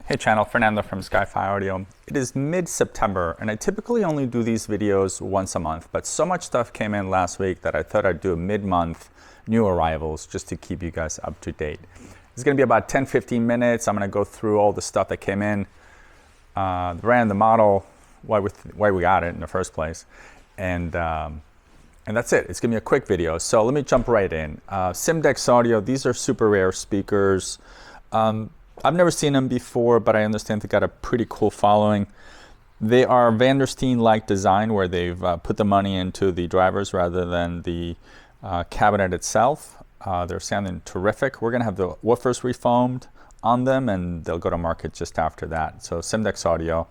Hey channel, Fernando from SkyFi Audio. It is mid-September and I typically only do these videos once a month, but so much stuff came in last week that I thought I'd do a mid-month new arrivals just to keep you guys up to date. It's gonna be about 10-15 minutes. I'm gonna go through all the stuff that came in, the brand, the model, why we got it in the first place, and that's it. It's gonna be a quick video. So let me jump right in. Simdex Audio, these are super rare speakers. I've never seen them before, but I understand they got a pretty cool following. They are Vandersteen-like design where they've put the money into the drivers rather than the cabinet itself. They're sounding terrific. We're gonna have the woofers refoamed on them and they'll go to market just after that. So Simdex Audio,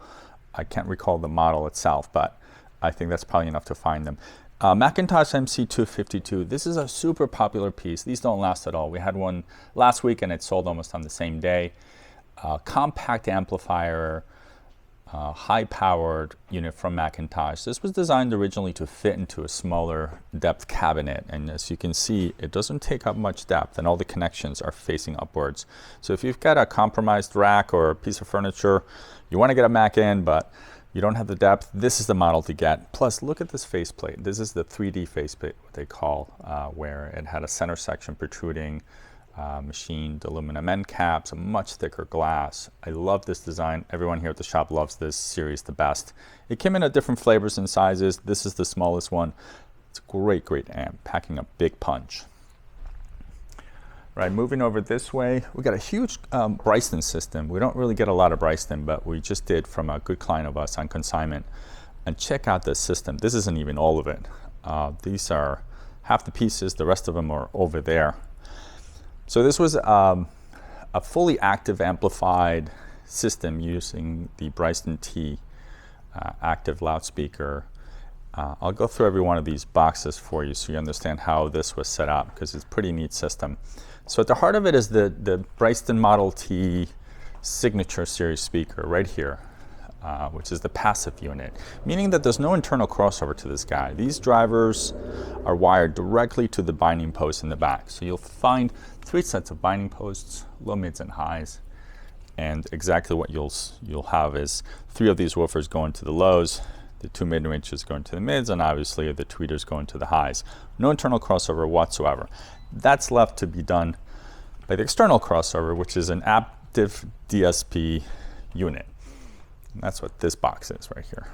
I can't recall the model itself, but I think that's probably enough to find them. McIntosh MC252, this is a super popular piece. These don't last at all. We had one last week and it sold almost on the same day. Compact amplifier, high-powered unit from McIntosh. This was designed originally to fit into a smaller depth cabinet, and as you can see, it doesn't take up much depth and all the connections are facing upwards. So if you've got a compromised rack or a piece of furniture, you want to get a Mac in, but you don't have the depth, this is the model to get. Plus, look at this faceplate. This is the 3D faceplate, what they call, where it had a center section protruding, machined aluminum end caps, a much thicker glass. I love this design. Everyone here at the shop loves this series the best. It came in at different flavors and sizes. This is the smallest one. It's a great, great amp, packing a big punch. Right, moving over this way, we got a huge Bryston system. We don't really get a lot of Bryston, but we just did from a good client of us on consignment. And check out this system. This isn't even all of it. These are half the pieces, the rest of them are over there. So this was a fully active amplified system using the Bryston T active loudspeaker. I'll go through every one of these boxes for you so you understand how this was set up, because it's a pretty neat system. So at the heart of it is the Bryston Model T signature series speaker right here, which is the passive unit, meaning that there's no internal crossover to this guy. These drivers are wired directly to the binding post in the back. So you'll find 3 sets of binding posts, low, mids, and highs. And exactly what you'll have is 3 of these woofers going to the lows, the 2 mid-ranges going to the mids, and obviously the tweeters going to the highs. No internal crossover whatsoever. That's left to be done by the external crossover, which is an active DSP unit. And that's what this box is right here.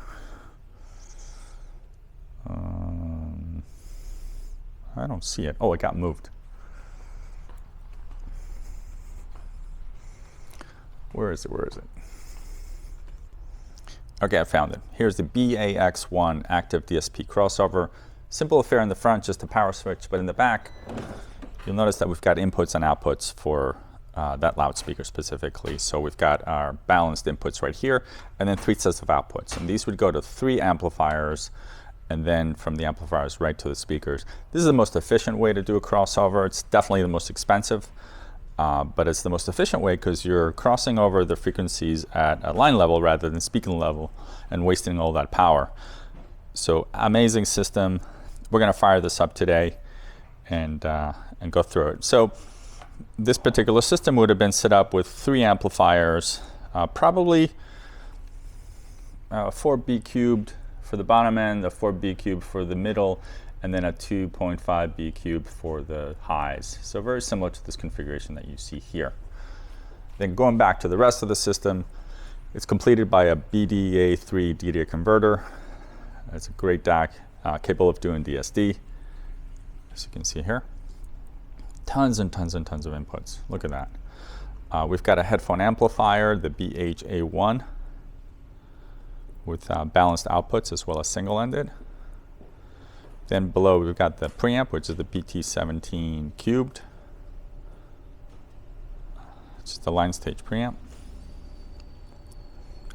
I don't see it. Oh, it got moved. Where is it? Where is it? Okay, I found it. Here's the BAX1 active DSP crossover. Simple affair in the front, just a power switch, but in the back, you'll notice that we've got inputs and outputs for that loudspeaker specifically. So we've got our balanced inputs right here, and then 3 sets of outputs. And these would go to 3 amplifiers, and then from the amplifiers right to the speakers. This is the most efficient way to do a crossover. It's definitely the most expensive, but it's the most efficient way because you're crossing over the frequencies at a line level rather than speaking level and wasting all that power. So amazing system. We're gonna fire this up today and go through it. So this particular system would have been set up with 3 amplifiers, probably 4B cubed for the bottom end, a 4B cubed for the middle, and then a 2.5 B cubed for the highs. So very similar to this configuration that you see here. Then going back to the rest of the system, it's completed by a BDA3 DDA converter. It's a great DAC, capable of doing DSD, as you can see here. Tons and tons and tons of inputs. Look at that. We've got a headphone amplifier, the BHA1, with balanced outputs as well as single-ended. Then below we've got the preamp, which is the BT17 cubed. It's just a line stage preamp.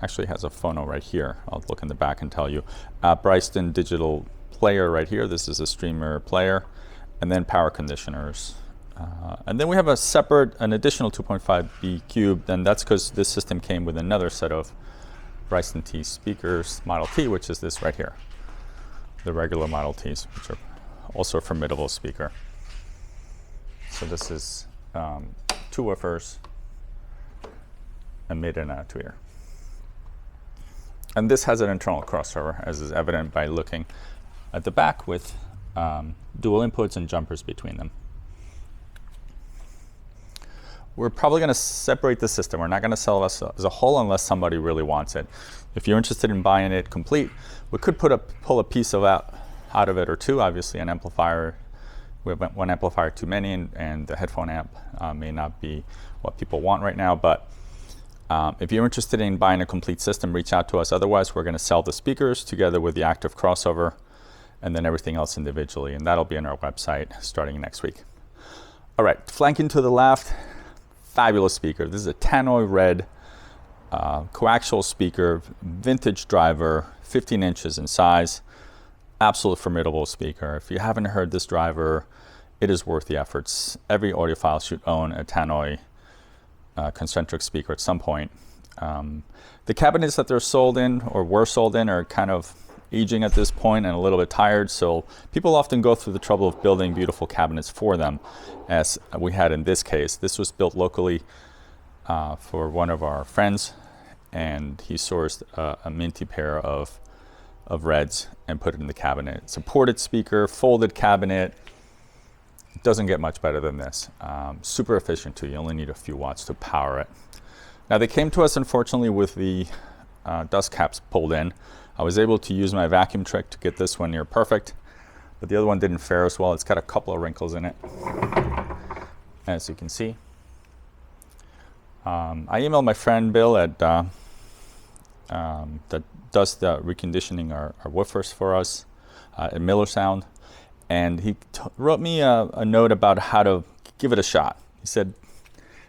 Actually has a phono right here. I'll look in the back and tell you. Bryston digital player right here. This is a streamer player. And then power conditioners. And then we have an additional 2.5 B cubed, and that's because this system came with another set of Bryston T speakers, Model T, which is this right here. The regular Model Ts, which are also a formidable speaker. So this is 2 woofers, a mid and a tweeter. And this has an internal crossover, as is evident by looking at the back with dual inputs and jumpers between them. We're probably going to separate the system. We're not going to sell it as a whole unless somebody really wants it. If you're interested in buying it complete, we could pull a piece of out of it or two. Obviously, an amplifier, we have one amplifier too many, and the headphone amp may not be what people want right now. But if you're interested in buying a complete system, reach out to us. Otherwise, we're going to sell the speakers together with the active crossover, and then everything else individually. And that'll be on our website starting next week. All right, flanking to the left, fabulous speaker. This is a Tannoy red coaxial speaker, vintage driver, 15 inches in size. Absolute formidable speaker. If you haven't heard this driver, it is worth the efforts. Every audiophile should own a Tannoy concentric speaker at some point. The cabinets that they're sold in or were sold in are kind of aging at this point and a little bit tired, so people often go through the trouble of building beautiful cabinets for them, as we had in this case. This was built locally for one of our friends, and he sourced a minty pair of reds and put it in the cabinet. It's a ported speaker, folded cabinet. It doesn't get much better than this. Super efficient too. You only need a few watts to power it. Now they came to us unfortunately with the dust caps pulled in. I was able to use my vacuum trick to get this one near perfect, but the other one didn't fare as well. It's got a couple of wrinkles in it, as you can see. I emailed my friend Bill at that does the reconditioning our woofers for us at Miller Sound, and he wrote me a note about how to give it a shot. He said,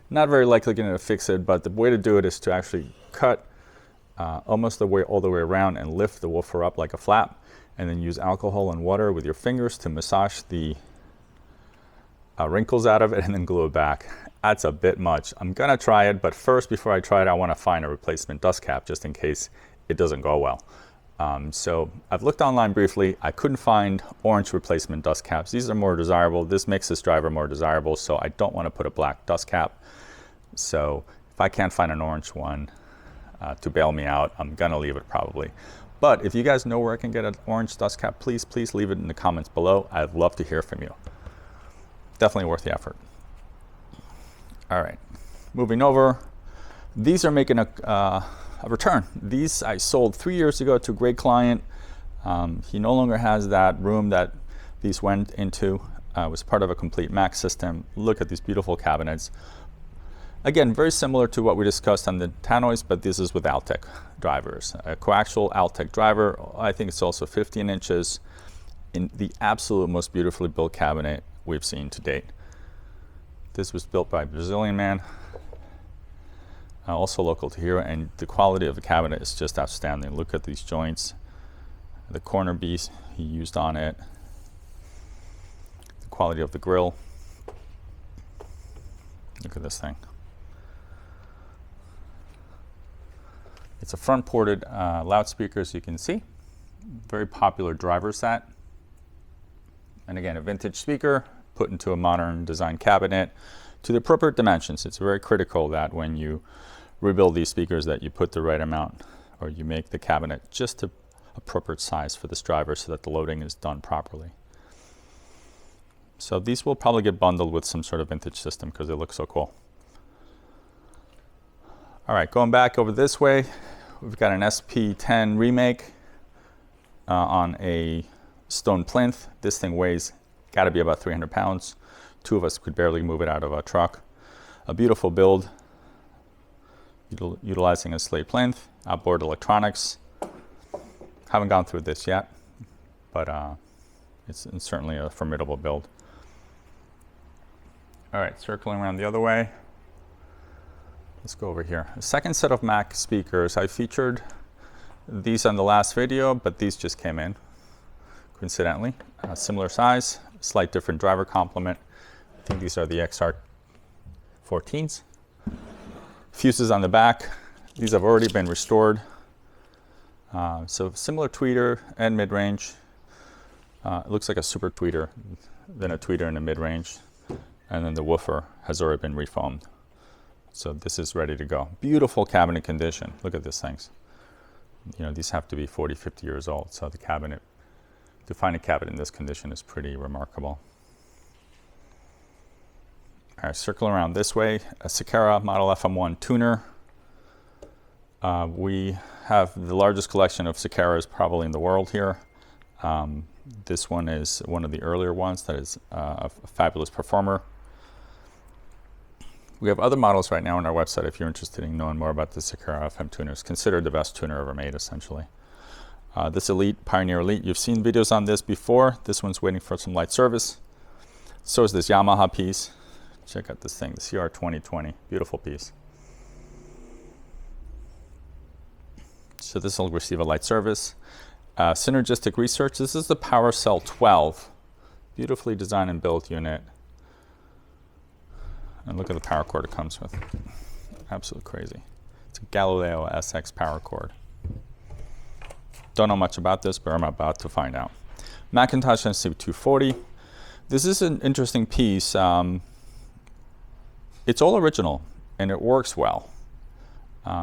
not very likely going to fix it, but the way to do it is to actually cut almost all the way around and lift the woofer up like a flap, and then use alcohol and water with your fingers to massage the wrinkles out of it and then glue it back. That's a bit much. I'm gonna try it, but first, before I try it, I wanna find a replacement dust cap just in case it doesn't go well. So I've looked online briefly. I couldn't find orange replacement dust caps. These are more desirable. This makes this driver more desirable, so I don't wanna put a black dust cap. So if I can't find an orange one to bail me out, I'm gonna leave it probably. But if you guys know where I can get an orange dust cap, please leave it in the comments below. I'd love to hear from you. Definitely worth the effort. All right, moving over. These are making a return. These I sold 3 years ago to a great client. He no longer has that room that these went into. It was part of a complete Mac system. Look at these beautiful cabinets. Again, very similar to what we discussed on the Tannoys, but this is with Altec drivers. A coaxial Altec driver. I think it's also 15 inches in the absolute most beautifully built cabinet we've seen to date. This was built by a Brazilian man, also local to here, and the quality of the cabinet is just outstanding. Look at these joints, the corner piece he used on it, the quality of the grill. Look at this thing. It's a front ported loudspeaker, as you can see. Very popular driver set. And again, a vintage speaker put into a modern design cabinet to the appropriate dimensions. It's very critical that when you rebuild these speakers that you put the right amount, or you make the cabinet just the appropriate size for this driver so that the loading is done properly. So these will probably get bundled with some sort of vintage system because they look so cool. All right, going back over this way, we've got an SP10 remake on a stone plinth. This thing weighs got to be about 300 pounds. Two of us could barely move it out of a truck. A beautiful build, utilizing a slate plinth, outboard electronics. Haven't gone through this yet, but it's certainly a formidable build. All right, circling around the other way. Let's go over here. A second set of Mac speakers. I featured these on the last video, but these just came in, coincidentally. Similar size, slight different driver complement. I think these are the XR14s. Fuses on the back. These have already been restored. So similar tweeter and mid-range. It looks like a super tweeter than a tweeter in the mid-range. And then the woofer has already been refoamed. So this is ready to go. Beautiful cabinet condition. Look at these things. You know, these have to be 40, 50 years old. So the cabinet, to find a cabinet in this condition is pretty remarkable. All right, circle around this way. A Sakara Model FM1 tuner. We have the largest collection of Sakaras probably in the world here. This one is one of the earlier ones that is a fabulous performer. We have other models right now on our website if you're interested in knowing more about the Sakara FM tuners. Considered the best tuner ever made, essentially. This Elite, Pioneer Elite, you've seen videos on this before. This one's waiting for some light service. So is this Yamaha piece. Check out this thing, the CR 2020, beautiful piece. So this will receive a light service. Synergistic Research, this is the PowerCell 12. Beautifully designed and built unit. And look at the power cord it comes with. Absolutely crazy. It's a Galileo SX power cord. Don't know much about this, but I'm about to find out. McIntosh NC240. This is an interesting piece. It's all original, and it works well.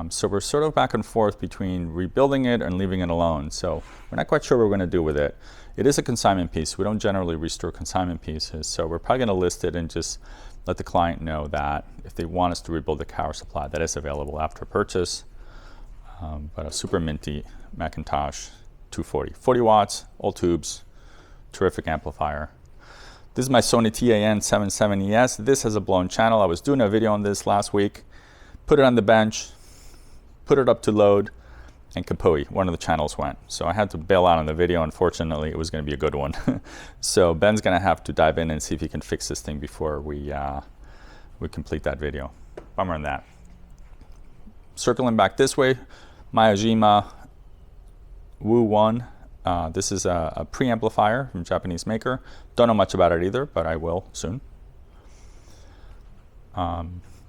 So we're sort of back and forth between rebuilding it and leaving it alone. So we're not quite sure what we're going to do with it. It is a consignment piece. We don't generally restore consignment pieces. So we're probably going to list it and just let the client know that if they want us to rebuild the power supply, that is available after purchase. But a super minty McIntosh 240. 40 watts, all tubes, terrific amplifier. This is my Sony TAN77ES. This has a blown channel. I was doing a video on this last week. Put it on the bench, put it up to load, and kapooey, one of the channels went. So I had to bail out on the video. Unfortunately, it was going to be a good one. So Ben's going to have to dive in and see if he can fix this thing before we complete that video. Bummer on that. Circling back this way, Miyajima Wu 1. This is a preamplifier from a Japanese maker. Don't know much about it either, but I will soon.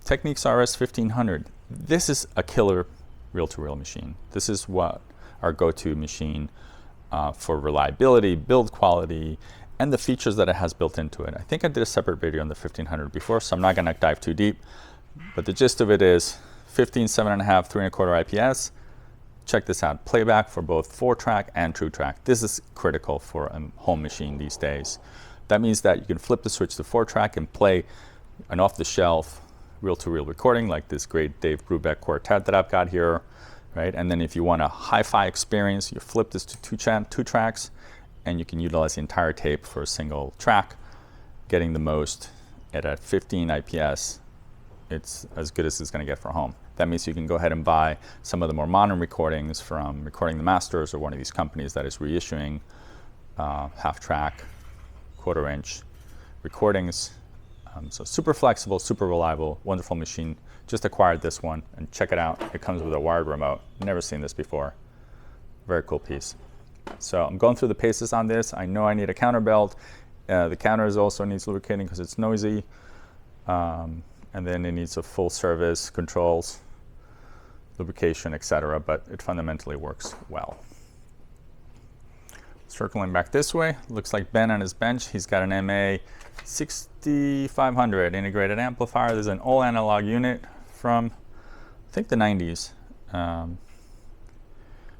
Technics RS 1500. This is a killer reel-to-reel machine. This is what our go-to machine for reliability, build quality, and the features that it has built into it. I think I did a separate video on the 1500 before, so I'm not going to dive too deep. But the gist of it is 15, 7.5, 3.25 IPS. Check this out. Playback for both 4-track and true-track. This is critical for a home machine these days. That means that you can flip the switch to 4-track and play an off-the-shelf reel-to-reel recording like this great Dave Brubeck quartet that I've got here, right? And then if you want a hi-fi experience, you flip this to two tracks, and you can utilize the entire tape for a single track, getting the most at 15 IPS. It's as good as it's going to get for home. That means you can go ahead and buy some of the more modern recordings from Recording the Masters or one of these companies that is reissuing half-track, quarter-inch recordings. So super flexible, super reliable, wonderful machine. Just acquired this one, and check it out. It comes with a wired remote. Never seen this before. Very cool piece. So I'm going through the paces on this. I know I need a counter belt. The counter also needs lubricating because it's noisy. And then it needs a full service, controls, lubrication, etc. But it fundamentally works well. Circling back this way, looks like Ben on his bench. He's got an MA 6500 integrated amplifier. There's an all analog unit from, I think, the 90s.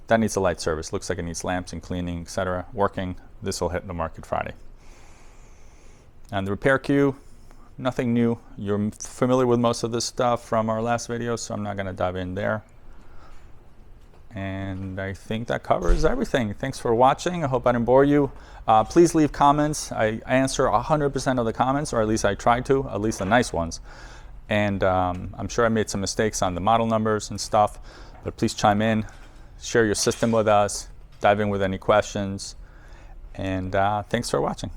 That needs a light service. Looks like it needs lamps and cleaning, etc. Working. This will hit the market Friday. And the repair queue, nothing new. You're familiar with most of this stuff from our last video, so I'm not going to dive in there. And I think that covers everything. Thanks for watching. I hope I didn't bore you. Please leave comments. I answer 100% of the comments, or at least I try to, at least the nice ones. And I'm sure I made some mistakes on the model numbers and stuff, but please chime in, share your system with us, dive in with any questions, and thanks for watching.